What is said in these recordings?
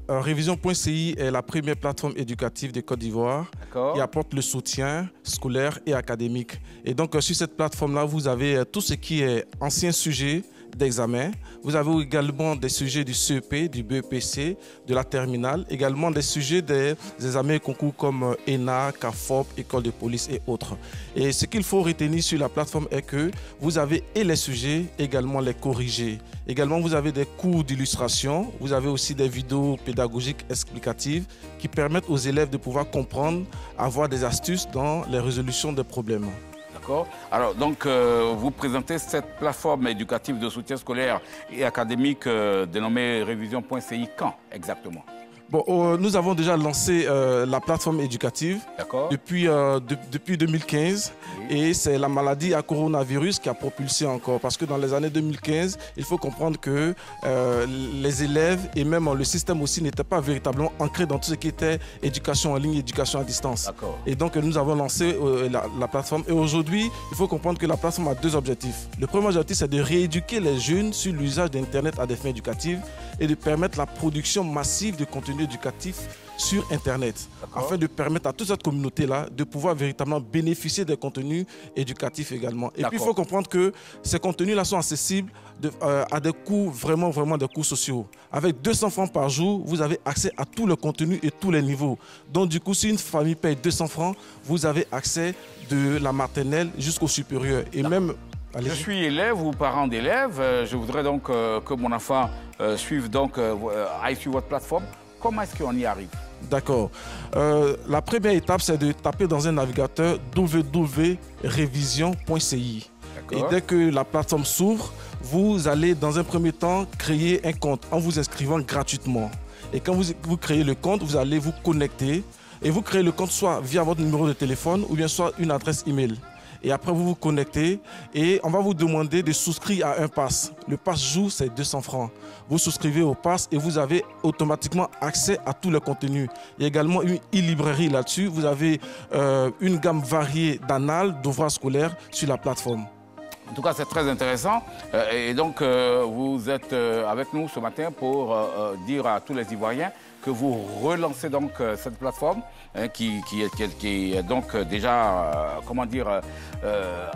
Révision.ci est la première plateforme éducative de Côte d'Ivoire qui apporte le soutien scolaire et académique. Et donc, sur cette plateforme-là, vous avez tout ce qui est anciens sujets d'examen. Vous avez également des sujets du CEP, du BEPC, de la terminale, également des sujets des examens et concours comme ENA, CAFOP, École de police et autres. Et ce qu'il faut retenir sur la plateforme est que vous avez et les sujets, également les corrigés. Également, vous avez des cours d'illustration, vous avez aussi des vidéos pédagogiques explicatives qui permettent aux élèves de pouvoir comprendre, avoir des astuces dans les résolutions des problèmes. D'accord. Alors, donc, vous présentez cette plateforme éducative de soutien scolaire et académique dénommée Révision.ci quand exactement? Bon, nous avons déjà lancé la plateforme éducative depuis 2015 et c'est la maladie à coronavirus qui a propulsé encore parce que dans les années 2015, il faut comprendre que les élèves et même le système aussi n'étaient pas véritablement ancrés dans tout ce qui était éducation en ligne, éducation à distance. Et donc nous avons lancé la plateforme et aujourd'hui, il faut comprendre que la plateforme a deux objectifs. Le premier objectif, c'est de rééduquer les jeunes sur l'usage d'Internet à des fins éducatives et de permettre la production massive de contenu éducatif sur Internet, afin de permettre à toute cette communauté-là de pouvoir véritablement bénéficier des contenus éducatifs également. Et puis, il faut comprendre que ces contenus-là sont accessibles à des coûts, vraiment des coûts sociaux. Avec 200 francs par jour, vous avez accès à tout le contenu et tous les niveaux. Donc, du coup, si une famille paye 200 francs, vous avez accès de la maternelle jusqu'au supérieur. Et même... Je suis élève ou parent d'élève. Je voudrais donc que mon enfant aille sur votre plateforme. Comment est-ce qu'on y arrive? D'accord. La première étape, c'est de taper dans un navigateur www.revision.ci. Et dès que la plateforme s'ouvre, vous allez dans un premier temps créer un compte en vous inscrivant gratuitement. Et quand vous créez le compte, vous allez vous connecter et vous créez le compte soit via votre numéro de téléphone ou bien soit une adresse email. Et après, vous vous connectez et on va vous demander de souscrire à un pass. Le pass jour, c'est 200 francs. Vous souscrivez au pass et vous avez automatiquement accès à tous les contenus. Il y a également une e-librairie là-dessus. Vous avez une gamme variée d'annales, d'ouvrages scolaires sur la plateforme. En tout cas, c'est très intéressant. Et donc, vous êtes avec nous ce matin pour dire à tous les Ivoiriens que vous relancez donc cette plateforme qui est donc déjà,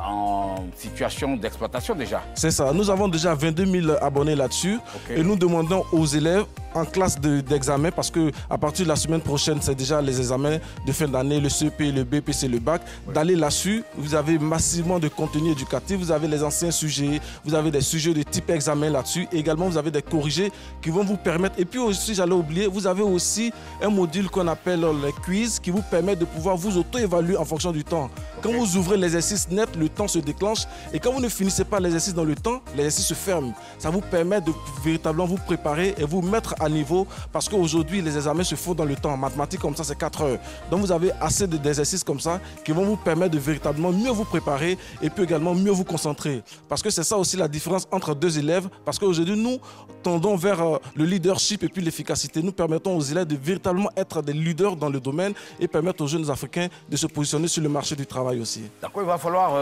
en situation d'exploitation déjà. C'est ça. Nous avons déjà 22 000 abonnés là-dessus. Et nous demandons aux élèves en classe d'examen, parce qu'à partir de la semaine prochaine, c'est déjà les examens de fin d'année, le CEP, le BPC, le bac, d'aller là-dessus. Vous avez massivement de contenu éducatif, vous avez les anciens sujets, vous avez des sujets de type examen là-dessus. Également, vous avez des corrigés qui vont vous permettre. Et puis aussi, j'allais oublier, vous avez aussi un module qu'on appelle les quiz qui vous permet de pouvoir vous auto-évaluer en fonction du temps. Quand vous ouvrez l'exercice net, le temps se déclenche et quand vous ne finissez pas l'exercice dans le temps, l'exercice se ferme. Ça vous permet de véritablement vous préparer et vous mettre à niveau parce qu'aujourd'hui, les examens se font dans le temps. En mathématiques, comme ça, c'est 4 heures. Donc, vous avez assez d'exercices comme ça qui vont vous permettre de véritablement mieux vous préparer et puis également mieux vous concentrer. Parce que c'est ça aussi la différence entre deux élèves. Parce qu'aujourd'hui, nous tendons vers le leadership et puis l'efficacité. Nous permettons aux élèves de véritablement être des leaders dans le domaine et permettre aux jeunes Africains de se positionner sur le marché du travail aussi. D'accord, il va falloir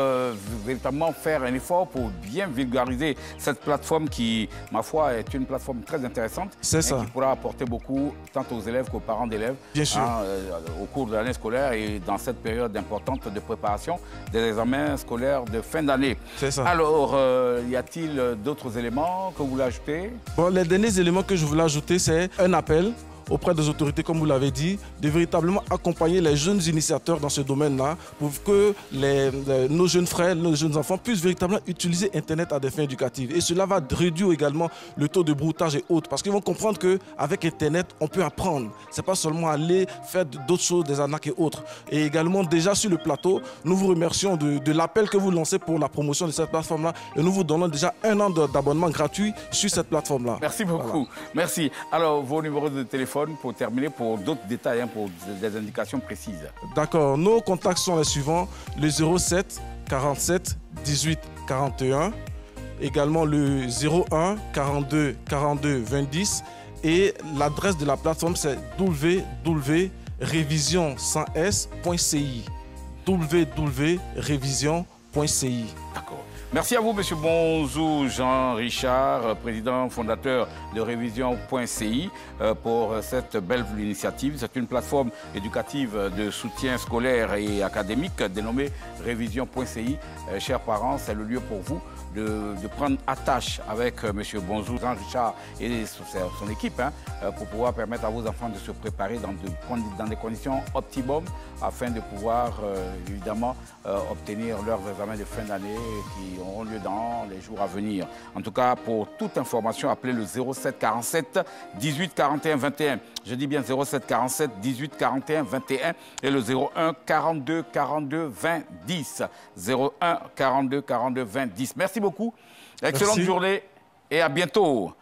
véritablement faire un effort pour bien vulgariser cette plateforme qui, ma foi, est une plateforme très intéressante. C'est ça. Qui pourra apporter beaucoup tant aux élèves qu'aux parents d'élèves. Bien sûr. Au cours de l'année scolaire et dans cette période importante de préparation des examens scolaires de fin d'année. C'est ça. Alors, y a-t-il d'autres éléments que vous voulez ajouter? Bon, les derniers éléments que je voulais ajouter, c'est un appel auprès des autorités, comme vous l'avez dit, de véritablement accompagner les jeunes initiateurs dans ce domaine-là pour que nos jeunes frères, nos jeunes enfants puissent véritablement utiliser Internet à des fins éducatives. Et cela va réduire également le taux de broutage et autres, parce qu'ils vont comprendre qu'avec Internet, on peut apprendre. Ce n'est pas seulement aller faire d'autres choses, des arnaques et autres. Et également, déjà sur le plateau, nous vous remercions de l'appel que vous lancez pour la promotion de cette plateforme-là. Et nous vous donnons déjà 1 an d'abonnement gratuit sur cette plateforme-là. Merci beaucoup. Voilà. Merci. Alors, vos numéros de téléphone pour terminer, pour d'autres détails, pour des indications précises. D'accord. Nos contacts sont les suivants. Le 07 47 18 41. Également le 01 42 42 20 10. Et l'adresse de la plateforme, c'est www.revision1s.ci. www.revision.ci. D'accord. Merci à vous, M. Bonzou Jean-Richard, président fondateur de Révision.ci, pour cette belle initiative. C'est une plateforme éducative de soutien scolaire et académique dénommée Révision.ci. Chers parents, c'est le lieu pour vous de prendre attache avec M. Bonzou Jean-Richard et son équipe pour pouvoir permettre à vos enfants de se préparer dans des conditions optimum afin de pouvoir évidemment obtenir leurs examens de fin d'année qui auront lieu dans les jours à venir. En tout cas, pour toute information, appelez le 07 47 18 41 21. Je dis bien 07 47 18 41 21 et le 01 42 42 20 10. 01 42 42 20 10. Merci beaucoup. Excellente journée et à bientôt.